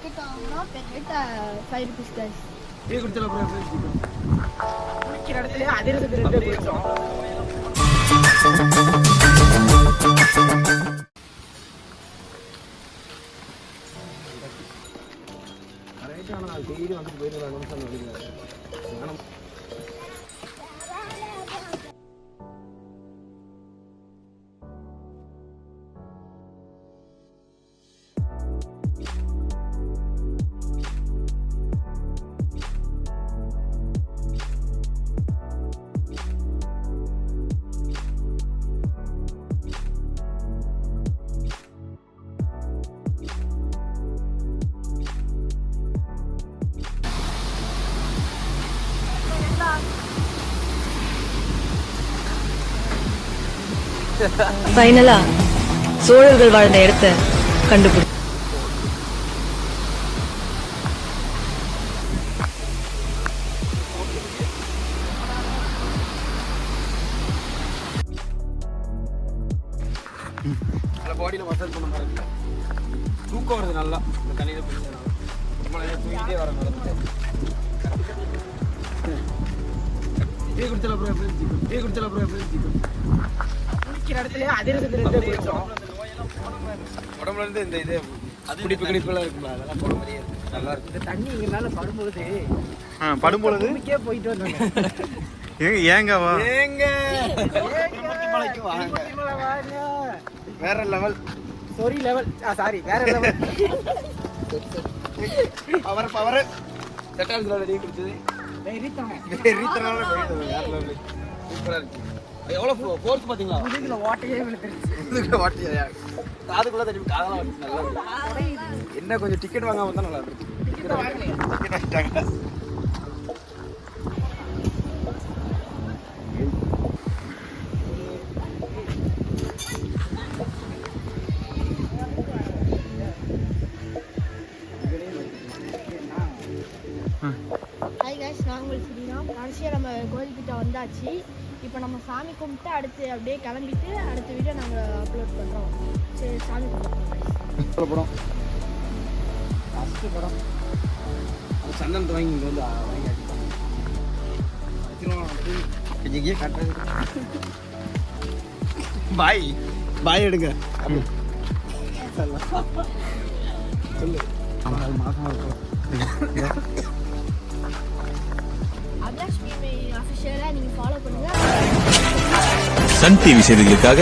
ticket வாங்குனா per head 5 rupees guys. Tea குடிச்சல bro குடிக்கிற இடத்துல அதிரசம் ரெண்டே குடிச்சோம். ரைட் ஆனா டெய்லி வந்து போயிடுறாங்க நிமிஷம் வரீங்க. ஃபைனலா சோழர்கள் வாழ்ந்த இடத்தை கண்டுபிடி. பாடியில மசாஜ் பண்ண மாதிரி தூக்கம் வருது நல்லா இந்த தண்ணியில தூங்கிட்டே வர டீ குடிச்சல ப்ரோ டீ குடிச்சல ப்ரோ குடிக்கிற இடத்துல அதிரசம் ரெண்டே குடிச்சோம். உடம்புல இருந்து இந்த இது குடிப்பு கிடிப்பெல்லாம் இருக்குல்ல அதெல்லாம் போட மாதிரியே இருக்கு நல்லா இருக்கு. இந்த தண்ணி இங்கனால படும்பொழுது போயிட்டு வந்தாங்க. ஏங்க வா ஏங்க மலைக்கு வாங்க வேற லெவல் சாரி லெவல் சாரி வேற லெவல் பவர் செட்டால் ரெடி குடிச்சது ரீத்தனால போயிட்டு வேற லெவல் சூப்பரா இருக்கு. எவ்வளவு ஃபோர்ஸ் பாத்தீங்களா? இதுல வாட்டையே விழுந்துருச்சு. இதுல வாட்டையா காதுக்குள்ள தட்டி காதெல்லாம் வந்து நல்லா இருக்கு. என்ன கொஞ்சம் டிக்கெட் வாங்காம வந்தா நல்லா இருக்கு. டிக்கெட் வாங்கிட்டாங்க. ஹாய் guys, நான் உங்கள் ஸ்ரீனா. கடைசியாக நம்ம கோயில்கிட்ட வந்தாச்சு. இப்போ நம்ம சாமி கும்பிட்டு அடுத்து அப்படியே கிளம்பிட்டு அடுத்த வீடியோ நாங்கள் அப்லோட் பண்ணுறோம். சரி சாமி கும்பிட்றோம். படம் ஃபஸ்ட்டு படம் அது சந்தனத்தை வாங்கி இங்கே வந்து வாங்கி அடிப்பாங்க. கட்டுறது பாய் பாய் எடுங்க சொல்லு மாசமாக இருக்கும். அபிலாஷ் மீமை அஃபிஷியலாக நீங்கள் ஃபாலோ பண்ணுங்கள். சன் டிவி செய்திகளுக்காக